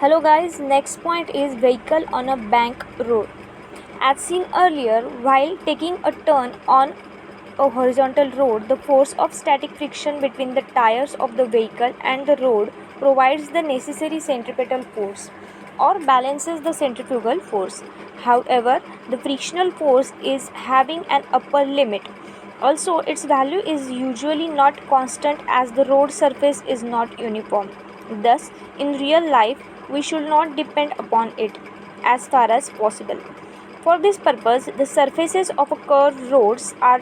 Hello guys, next point is vehicle on a bank road. As seen earlier, while taking a turn on a horizontal road, the force of static friction between the tires of the vehicle and the road provides the necessary centripetal force or balances the centrifugal force. However, the frictional force is having an upper limit. Also, its value is usually not constant as the road surface is not uniform. Thus, in real life, we should not depend upon it as far as possible. For this purpose, the surfaces of a curved roads are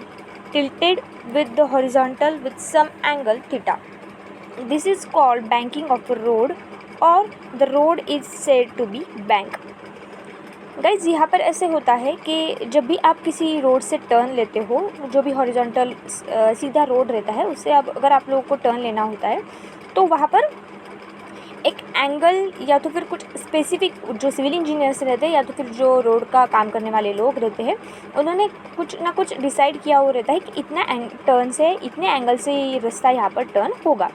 tilted with the horizontal with some angle theta. This is called banking of a road or the road is said to be bank. Guys यहाँ पर ऐसे होता है कि जब भी आप किसी रोड से टर्न लेते हो, जो भी हॉरिजॉन्टल सीधा रोड रहता है उससे अगर आप लोगों को टर्न लेना होता है तो वहाँ पर एक एंगल या तो फिर कुछ स्पेसिफिक जो सिविल इंजीनियर्स रहते हैं या तो फिर जो रोड का काम करने वाले लोग रहते हैं उन्होंने कुछ ना कुछ डिसाइड किया हुआ रहता है कि इतना टर्न से इतने एंगल से ये रास्ता यहाँ पर टर्न होगा।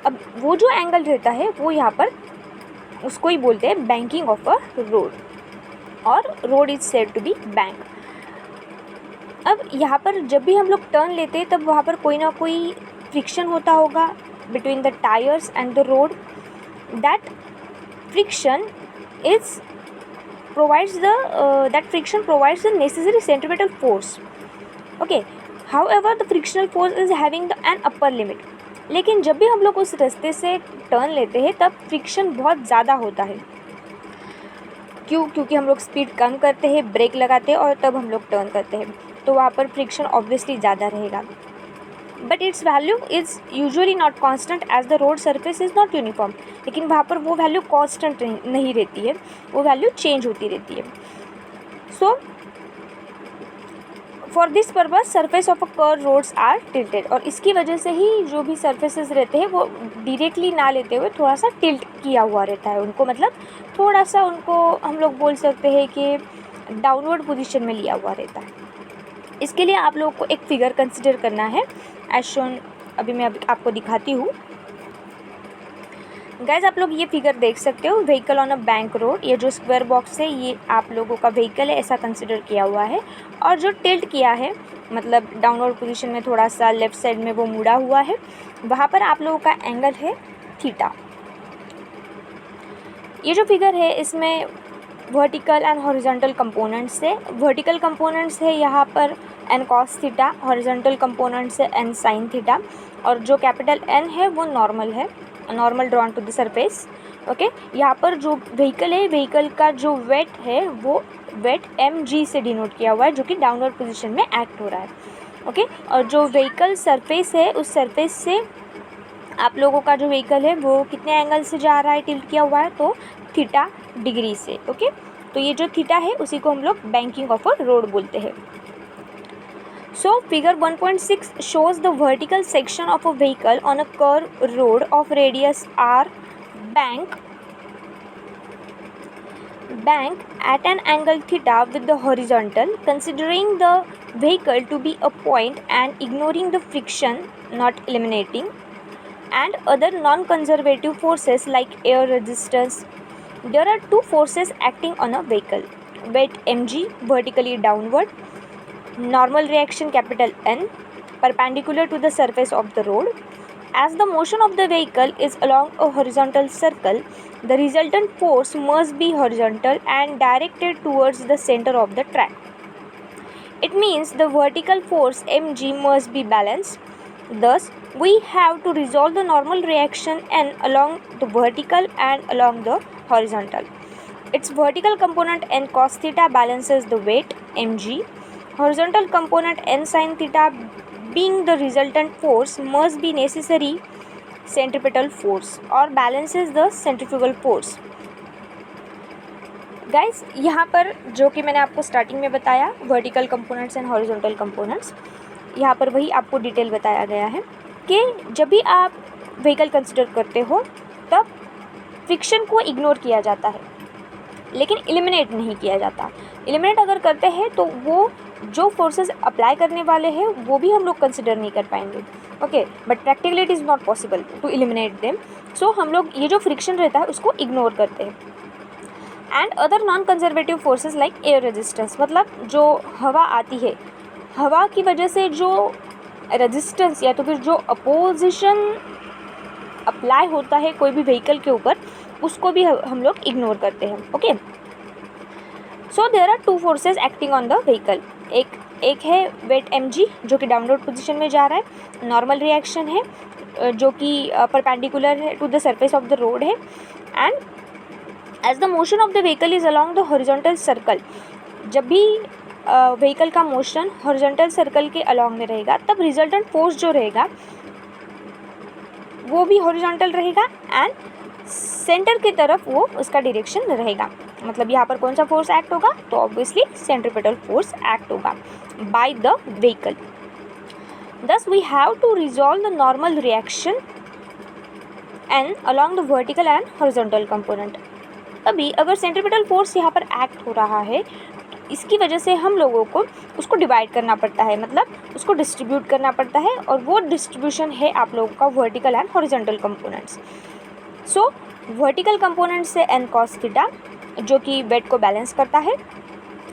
अब वो जो एंगल रहता है वो यहाँ पर उसको ही बोलते हैं बैंकिंग ऑफ अ रोड और road is said to be bank. अब यहाँ पर जब भी हम लोग टर्न लेते हैं तब वहाँ पर कोई ना कोई फ्रिक्शन होता होगा between the tyres and the road. That friction provides the necessary centripetal force. Okay, however the frictional force is having an upper limit. लेकिन जब भी हम लोग उस रास्ते से टर्न लेते हैं तब फ्रिक्शन बहुत ज़्यादा होता है। क्योंकि हम लोग स्पीड कम करते हैं, ब्रेक लगाते हैं और तब हम लोग टर्न करते हैं तो वहाँ पर फ्रिक्शन ऑब्वियसली ज़्यादा रहेगा। But its value is usually not constant as the road surface is not uniform. लेकिन वहाँ पर वो वैल्यू कांस्टेंट नहीं रहती है, वो वैल्यू चेंज होती रहती है। So for this purpose surface of a curve roads are tilted और इसकी वजह से ही जो भी सरफेसेस रहते हैं वो डायरेक्टली ना लेते हुए थोड़ा सा टिल्ट किया हुआ रहता है उनको, मतलब थोड़ा सा उनको हम लोग बोल सकते हैं कि डाउनवर्ड पोजीशन में लिया हुआ रहता है। इसके लिए आप लोगों को एक फिगर कंसिडर करना है एज शोन। अभी मैं आपको दिखाती हूँ। गाइज आप लोग ये फिगर देख सकते हो, vehicle on a bank road. ये जो स्क्वायर बॉक्स है ये आप लोगों का व्हीकल है ऐसा कंसिडर किया हुआ है और जो टिल्ट किया है मतलब डाउनवर्ड पोजीशन में थोड़ा सा लेफ्ट साइड में वो मुड़ा हुआ है, वहाँ पर आप लोगों का एंगल है थीटा। ये जो फिगर है इसमें वर्टिकल एंड हॉरिजॉन्टल कंपोनेंट्स है। वर्टिकल कंपोनेंट्स है यहाँ पर N cos theta, horizontal components है एन साइन थीटा और जो कैपिटल एन है वो नॉर्मल है, normal drawn to the surface. Okay, यहाँ पर जो व्हीकल है व्हीकल का जो वेट है वो वेट mg से डिनोट किया हुआ है जो कि डाउनवर्ड पोजीशन में एक्ट हो रहा है। ओके, और जो व्हीकल सरफेस है उस सरफेस से आप लोगों का जो व्हीकल है वो कितने एंगल से जा रहा है, टिल्ट किया हुआ है तो थीटा डिग्री से। ओके, तो ये जो थीटा है उसी को हम लोग बैंकिंग ऑफ अ रोड बोलते हैं। So figure 1.6 shows the vertical section of a vehicle on a curved road of radius r bank at an angle theta with the horizontal, considering the vehicle to be a point and ignoring the friction, not eliminating, and other non-conservative forces like air resistance. There are two forces acting on a vehicle: weight mg vertically downward, normal reaction capital N perpendicular to the surface of the road. As the motion of the vehicle is along a horizontal circle, the resultant force must be horizontal and directed towards the center of the track. It means the vertical force mg must be balanced. Thus, we have to resolve the normal reaction N along the vertical and along the horizontal. Its vertical component N cos theta balances the weight mg. Horizontal component n sin theta being the resultant force must be necessary centripetal force or balances the centrifugal force. Guys यहाँ पर जो कि मैंने आपको starting में बताया vertical components and horizontal components, यहाँ पर वही आपको डिटेल बताया गया है कि जब भी आप व्हीकल कंसिडर करते हो तब फ्रिक्शन को इग्नोर किया जाता है लेकिन एलिमिनेट नहीं किया जाता। एलिमिनेट अगर करते हैं तो वो जो फोर्सेस अप्लाई करने वाले हैं वो भी हम लोग कंसिडर नहीं कर पाएंगे। Okay, but practically it is not possible to eliminate them. So हम लोग ये जो फ्रिक्शन रहता है उसको इग्नोर करते हैं। And other non conservative forces like air resistance, मतलब जो हवा आती है, हवा की वजह से जो रेजिस्टेंस या तो फिर जो अपोजिशन अप्लाई होता है कोई भी व्हीकल के ऊपर, उसको भी हम लोग इग्नोर करते हैं। Okay, so there are two forces acting on the vehicle. एक है वेट mg जो कि डाउनवर्ड पोजीशन में जा रहा है, नॉर्मल रिएक्शन है जो कि परपेंडिकुलर है to the surface of the road है। And as the motion of the vehicle is along the horizontal circle, जब भी व्हीकल का मोशन हॉरिजॉन्टल सर्कल के अलॉन्ग में रहेगा तब रिजल्टेंट फोर्स जो रहेगा वो भी हॉरिजॉन्टल रहेगा एंड सेंटर की तरफ वो उसका डायरेक्शन रहेगा। मतलब यहाँ पर कौन सा फोर्स एक्ट होगा, तो ऑब्वियसली सेंट्रीपिटल फोर्स एक्ट होगा by the vehicle. Thus we have to resolve the normal reaction and along the vertical and horizontal component। अभी अगर सेंट्रीपिटल फोर्स यहाँ पर एक्ट हो रहा है तो इसकी वजह से हम लोगों को उसको डिवाइड करना पड़ता है, मतलब उसको डिस्ट्रीब्यूट करना पड़ता है, और वो डिस्ट्रीब्यूशन है आप लोगों का vertical and horizontal components. So vertical component से n cos थीटा जो कि वेट को बैलेंस करता है,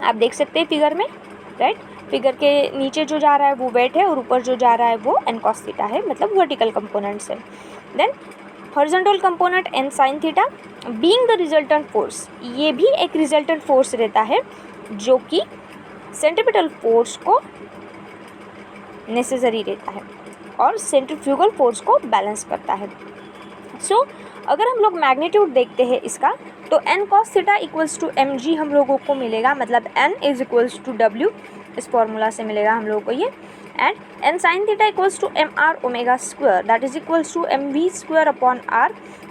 आप देख सकते हैं फिगर में, राइट। फिगर के नीचे जो जा रहा है वो वेट है और ऊपर जो जा रहा है वो n cos थीटा है, मतलब वर्टिकल कंपोनेंट्स है। Then horizontal component n sin theta being the resultant force, ये भी एक रिजल्टेंट फोर्स रहता है जो कि सेंट्रीपिटल फोर्स को नेसेसरी रहता है और सेंट्रीफ्यूगल फोर्स को बैलेंस करता है। सो अगर हम लोग मैग्नीट्यूड देखते हैं इसका, तो n cos theta equals to mg हम लोगों को मिलेगा, मतलब n is equals to w, इस फॉर्मूला से मिलेगा हम लोगों को ये। And n sin theta equals to mr omega square that is equals to mv square upon r,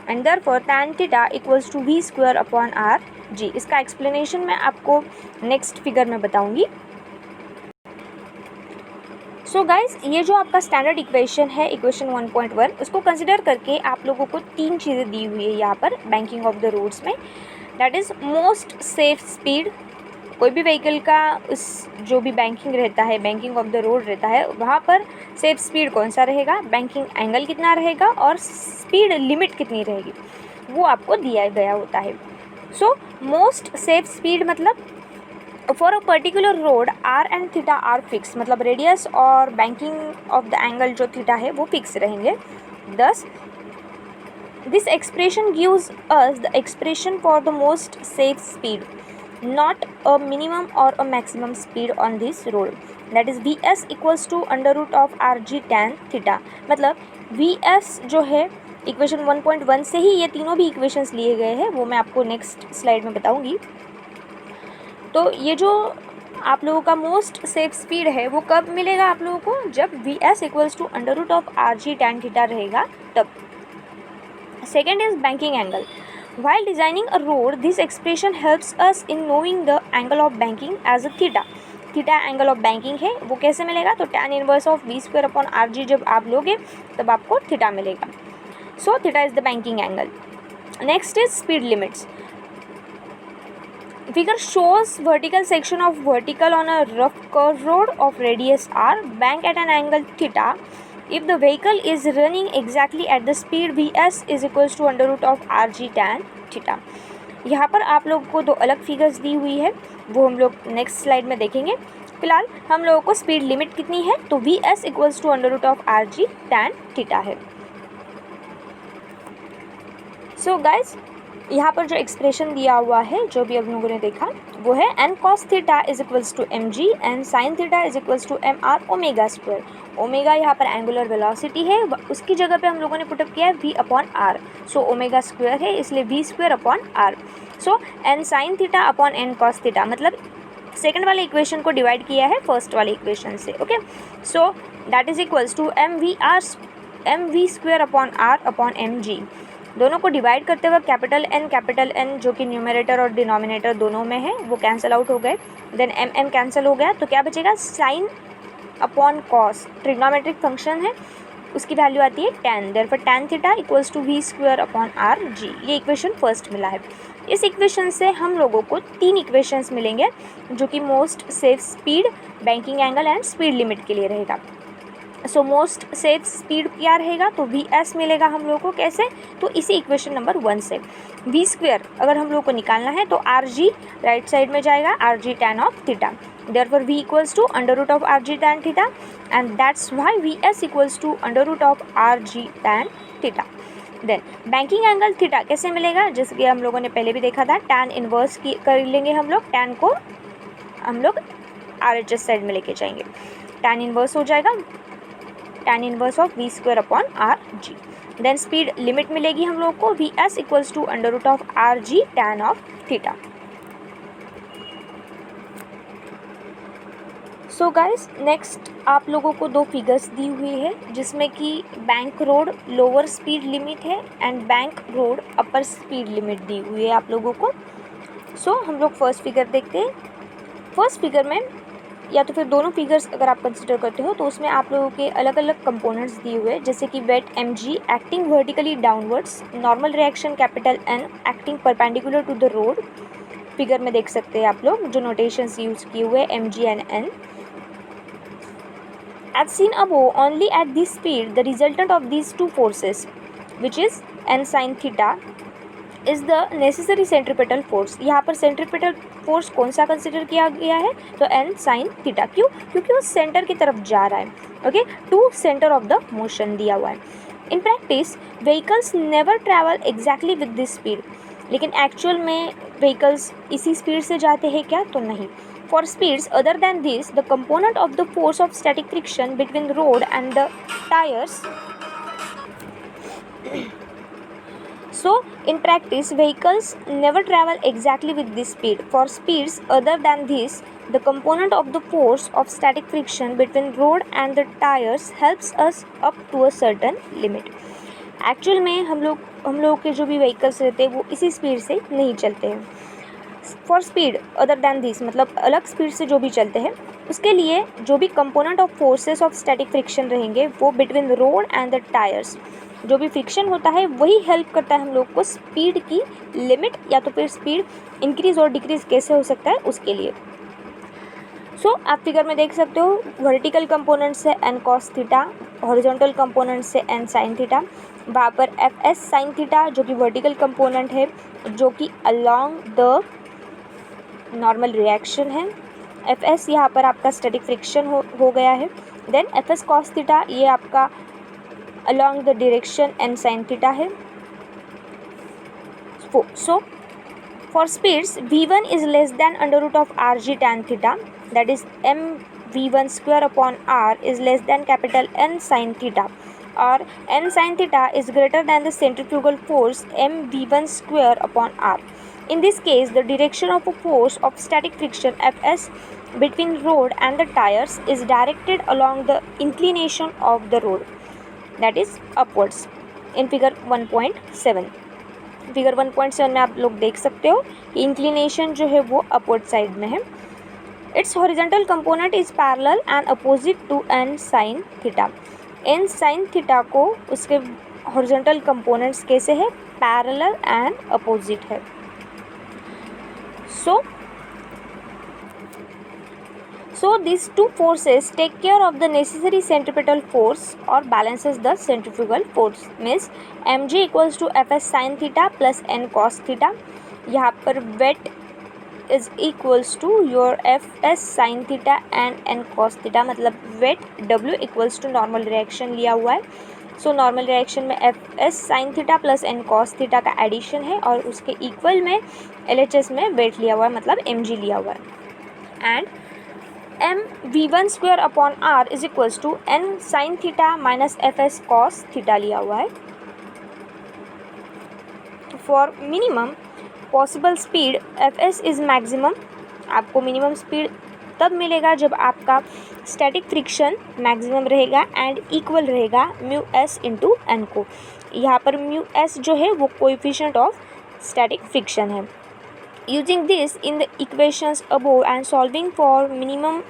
and therefore tan theta equals to v square upon r g। इसका explanation मैं आपको नेक्स्ट फिगर में बताऊंगी। So guys, ये जो आपका standard equation है, equation 1.1, उसको कंसिडर करके आप लोगों को तीन चीज़ें दी हुई है यहाँ पर बैंकिंग ऑफ द रोड्स में। That is most safe speed, कोई भी व्हीकल का उस जो भी बैंकिंग रहता है, बैंकिंग ऑफ द रोड रहता है, वहाँ पर सेफ स्पीड कौन सा रहेगा, बैंकिंग एंगल कितना रहेगा और स्पीड लिमिट कितनी रहेगी, वो आपको दिया गया होता है। सो मोस्ट सेफ स्पीड मतलब for a particular road r and theta are fix, मतलब रेडियस और बैंकिंग ऑफ द एंगल जो थीटा है वो फिक्स रहेंगे। Thus this expression gives us the expression for the most safe speed, not a minimum or a maximum speed on this road, that is vs equals to under root of rg tan theta। मतलब vs जो है equation 1.1 से ही ये तीनों भी equations लिए गए हैं, वो मैं आपको नेक्स्ट स्लाइड में बताऊंगी। तो ये जो आप लोगों का मोस्ट सेफ स्पीड है वो कब मिलेगा आप लोगों को, जब vs equals to under root of rg tan theta रहेगा तब। Second is banking angle. While designing a road, this expression helps us in knowing the angle of banking as a theta। Theta angle of banking है, वो कैसे मिलेगा, तो tan inverse of v square upon rg जब आप लोगे तब आपको थीटा मिलेगा। So theta is the banking angle. Next is speed limits. Figure shows vertical section of vertical on a rough curved road of radius r, bank at an angle theta if the vehicle is running exactly at the speed vs is equals to under root of rg tan theta। यहाँ पर आप लोगों को दो अलग figures दी हुई है, वो हम लोग नेक्स्ट स्लाइड में देखेंगे। फिलहाल हम लोगों को स्पीड लिमिट कितनी है, तो vs equals to under root of rg tan theta है। सो गाइज, यहाँ पर जो एक्सप्रेशन दिया हुआ है जो भी हम लोगों ने देखा वो है n cos theta is equals to mg and sin theta is equals to mr omega square. Omega यहाँ पर एंगुलर वेलोसिटी है, उसकी जगह पे हम लोगों ने पुटअप किया है v upon r। So omega square है इसलिए v square upon r। So n sin theta upon n cos theta, मतलब सेकेंड वाले इक्वेशन को डिवाइड किया है फर्स्ट वाले इक्वेशन से। Okay, so that is equals to mv square upon r upon mg। दोनों को डिवाइड करते वक्त कैपिटल N जो कि न्यूमरेटर और डिनोमिनेटर दोनों में है वो कैंसिल आउट हो गए। देन m कैंसिल हो गया, तो क्या बचेगा, sine upon cos, trigonometric function है, उसकी वैल्यू आती है tan। Therefore tan theta equals to v square upon rg। ये इक्वेशन फर्स्ट मिला है। इस इक्वेशन से हम लोगों को तीन इक्वेशंस मिलेंगे जो कि most safe speed, banking angle and speed limit के लिए रहेगा। सो मोस्ट सेफ स्पीड क्या रहेगा, तो वी एस मिलेगा हम लोग को कैसे, तो इसी इक्वेशन नंबर 1 से वी स्क्वेयर अगर हम लोग को निकालना है तो आर जी राइट साइड में जाएगा, R G tan of theta, therefore v equals to under root of rg tan theta and that's why vs equals to under root of rg tan theta. Then banking angle theta कैसे मिलेगा, जैसे कि हम लोगों ने पहले भी देखा था, टैन इनवर्स की कर लेंगे हम लोग, टैन को हम लोग आर एच एस साइड में लेके जाएंगे, टैन इनवर्स हो जाएगा tan inverse of v square upon r g. Then speed limit मिलेगी हम लोग को, v s equals to under root of R G tan of theta. So guys next आप लोगों को दो फिगर्स दी हुई है जिसमें कि bank road lower speed limit है and bank road upper speed limit दी हुई है आप लोगों को. सो हम लोग फर्स्ट फिगर देखते हैं. फर्स्ट फिगर में या तो फिर दोनों फिगर्स अगर आप कंसिडर करते हो तो उसमें आप लोगों के अलग अलग कंपोनेंट्स दिए हुए हैं, जैसे कि weight m g acting vertically downwards, normal reaction capital N acting perpendicular to the road. Figure में देख सकते हैं आप लोग जो नोटेशंस यूज किए हुए m g and N. As seen above, only at this speed, the resultant of these two forces, which is n sin theta, is the necessary centripetal force. यहाँ पर centripetal force कौन सा consider किया गया है, तो n sin theta. क्यों, क्योंकि वो सेंटर की तरफ जा रहा है. Okay, to centre of the motion दिया हुआ है. In practice vehicles never travel exactly with this speed, लेकिन एक्चुअल में व्हीकल्स इसी स्पीड से जाते हैं क्या, तो नहीं. For speeds other than this, the component of the force of static friction between the road and the tires. So, in practice, vehicles never travel exactly with this speed. For speeds other than this, the component of the force of static friction between road and the tires helps us up to a certain limit. Actual में हम लोग के जो भी vehicles रहते हैं वो इसी स्पीड से नहीं चलते हैं. For speed other than this मतलब अलग स्पीड से जो भी चलते हैं उसके लिए जो भी component of forces of static friction रहेंगे वो between the road and the tyres जो भी फ्रिक्शन होता है वही हेल्प करता है हम लोग को स्पीड की लिमिट या तो फिर स्पीड इंक्रीज और डिक्रीज कैसे हो सकता है उसके लिए. सो आप फिगर में देख सकते हो वर्टिकल कंपोनेंट से N cos theta, horizontal component से एन साइन थीटा. वहाँ पर एफ एस साइन थीटा जो कि वर्टिकल कंपोनेंट है जो कि अलॉन्ग द नॉर्मल रिएक्शन है. एफ एस यहाँ पर आपका स्टैटिक फ्रिक्शन हो गया है. Then F S cos theta ये आपका along the direction N sine theta है. So for speeds v1 is less than under root of R G tan theta, that is M v1 square upon are is less than capital N sine theta, और n sin theta is greater than the centrifugal force m v1 square upon r. In this case, the direction of a force of static friction Fs between road and the tires is directed along the inclination of the road, that is upwards. In figure 1.7, figure 1.7 में आप लोग देख सकते हो कि inclination जो है वो अपवर्ड साइड में है. Its horizontal component is parallel and opposite to n sin theta. n sin theta को उसके हॉरिजॉन्टल कंपोनेंट्स कैसे है, पैरेलल एंड अपोजिट है. So these two forces take care of the necessary centripetal force or balances the centrifugal force. Means mg equals to fs sin theta plus n cos theta. यहाँ पर wet is equals to your fs sin theta and n cos theta, मतलब wet w equals to normal reaction लिया हुआ है. So normal reaction में f s sine theta plus N cos theta का addition है और उसके इक्वल में एल एच एस में वेट लिया हुआ है, मतलब एम जी लिया हुआ है. And m v one square upon are is equals to N sine theta minus f S cos theta लिया हुआ है. For minimum possible speed f s is maximum. आपको मिनिमम स्पीड तब मिलेगा जब आपका स्टैटिक फ्रिक्शन मैक्सिमम रहेगा and equal रहेगा म्यू एस इंटू एन को. यहाँ पर म्यू एस जो है वो कोएफिशिएंट ऑफ स्टैटिक फ्रिक्शन है. Using this in the equations above and solving for minimum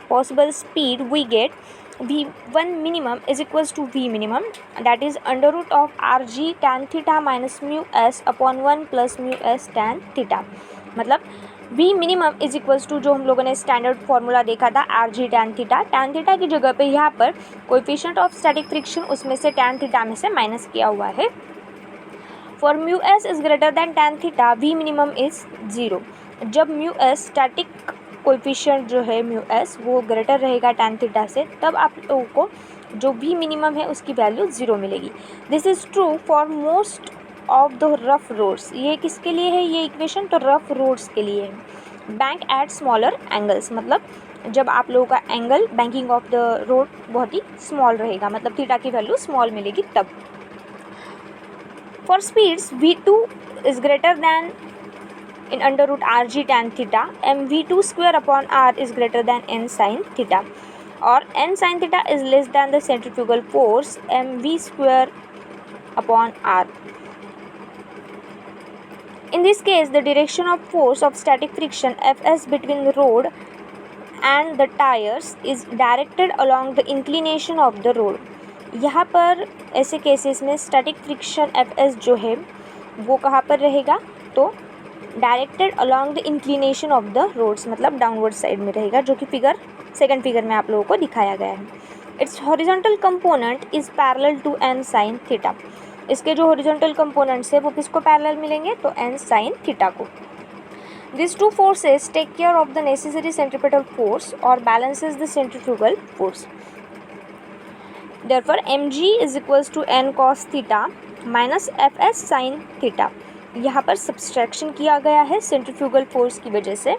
possible speed we get v1 minimum is equals to v minimum, that is under root of rg tan theta minus mu s upon 1 plus mu s tan theta. मतलब v minimum is equals to, जो हम लोगों ने standard formula देखा था, r जी tan theta. Tan theta की जगह पे यहाँ पर कोएफिशिएंट ऑफ स्टैटिक फ्रिक्शन उसमें से टैन थीटा में से माइनस किया हुआ है। For mu s is greater than tan theta v minimum is 0। जब म्यू एस स्टैटिक कोएफिशिएंट जो है म्यू एस वो ग्रेटर रहेगा टैन थीटा से, तब आप लोगों को जो वी मिनिमम है उसकी वैल्यू 0 मिलेगी। This is true for most of the rough roads. ये किसके लिए है ये इक्वेशन? तो रफ रोड्स के लिए है। बैंक एट स्मॉलर एंगल्स, मतलब जब आप लोगों का angle banking of the road बहुत ही स्मॉल रहेगा, मतलब थीटा की वैल्यू स्मॉल मिलेगी तब। For speeds v2 is greater then in under root rg tan theta, mv2 square upon r is greater than n sin theta, or n sin theta is less than the centrifugal force mv square upon r. In this case, the direction of force of static friction Fs between the rod and the tires is directed along the inclination of the rod. यहाँ पर ऐसे cases में static friction Fs जो है वो कहाँ पर रहेगा? तो directed along the inclination of the roads, मतलब डाउनवर्ड साइड में रहेगा, जो कि सेकंड फिगर में आप लोगों को दिखाया गया है। Its horizontal component is parallel to N sine theta. इसके जो हॉरिजॉन्टल कंपोनेंट्स है वो किसको पैरेलल मिलेंगे? तो एन साइन थीटा को। This two forces take care of the necessary centripetal force और balances the centrifugal force. Therefore mg is equals to n cos theta minus fs sin theta. यहाँ पर subtraction किया गया है centrifugal force की वजह से।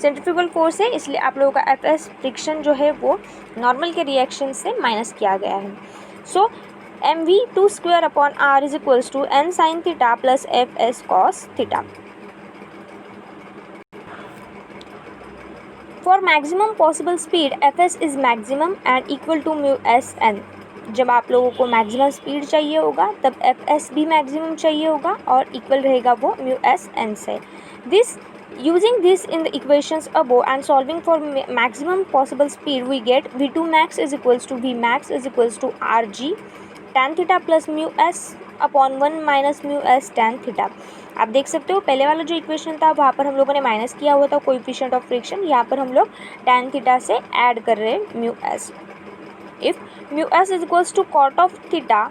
सेंट्रीफ्यूगल फोर्स है इसलिए आप लोगों का एफएस फ्रिक्शन जो है वो नॉर्मल के रिएक्शन से माइनस किया गया है। So mv2 square upon r is equals to n sine theta plus fs cos theta. For maximum possible speed fs is maximum and equal to mu s N. जब आप लोगों को maximum speed चाहिए होगा तब fs भी maximum चाहिए होगा और इक्वल रहेगा वो म्यू एस एन से। This using this in the equations above and solving for maximum possible speed we get v2 max is equals to v max is equals to R ji tan theta plus mu s upon 1 minus mu s tan theta. आप देख सकते हो पहले वाला जो equation था वहाँ पर हम लोगों ने माइनस किया हुआ था कोएफिशिएंट ऑफ फ्रिक्शन, यहाँ पर हम लोग टैन थीटा से ऐड कर रहे हैं mu s. If mu s is equals to cot of theta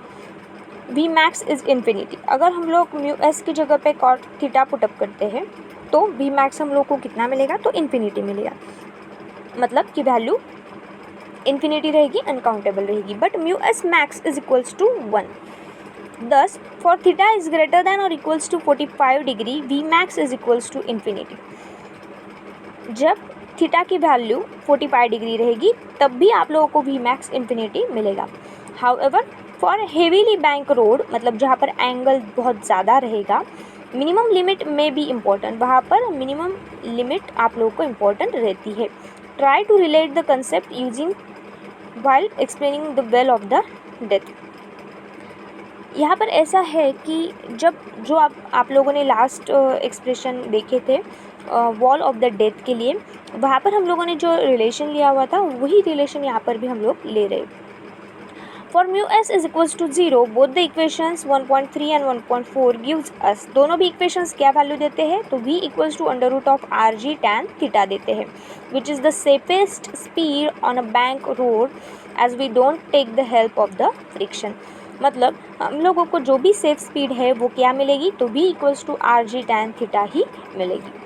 v max is infinity. अगर हम लोग म्यू एस की जगह पे कॉट थीटा पुटअप करते हैं तो वी मैक्स हम लोग को कितना मिलेगा? तो इन्फिनिटी मिलेगा, मतलब कि वैल्यू इन्फिनिटी रहेगी, अनकाउंटेबल रहेगी। But mu S max is equals to 1। Thus for theta is greater than और equals to 45 degree V max is equals to infinity. जब थीटा की वैल्यू 45 डिग्री रहेगी तब भी आप लोगों को वी मैक्स इन्फिनिटी मिलेगा। However for heavily bank road, मतलब जहाँ पर एंगल बहुत ज़्यादा रहेगा, मिनिमम लिमिट में भी इम्पोर्टेंट, वहाँ पर मिनिमम लिमिट आप लोगों को इम्पोर्टेंट रहती है। Try to relate the concept using while explaining the well of the death. यहाँ पर ऐसा है कि जब जो आप लोगों ने लास्ट एक्सप्रेशन देखे थे वॉल ऑफ द डेथ के लिए, वहाँ पर हम लोगों ने जो रिलेशन लिया हुआ था वही रिलेशन यहाँ पर भी हम लोग ले रहे। For mu s is equals to 0 both the equations 1.3 and 1.4 gives us. दोनों भी इक्वेशंस क्या वैल्यू देते हैं? तो v equals to under root of R G tan theta देते हैं, which is the safest speed on a bank road as we don't take the help of the friction. मतलब हम लोगों को जो भी सेफ स्पीड है वो क्या मिलेगी? तो v equals to R ji tan theta ही मिलेगी।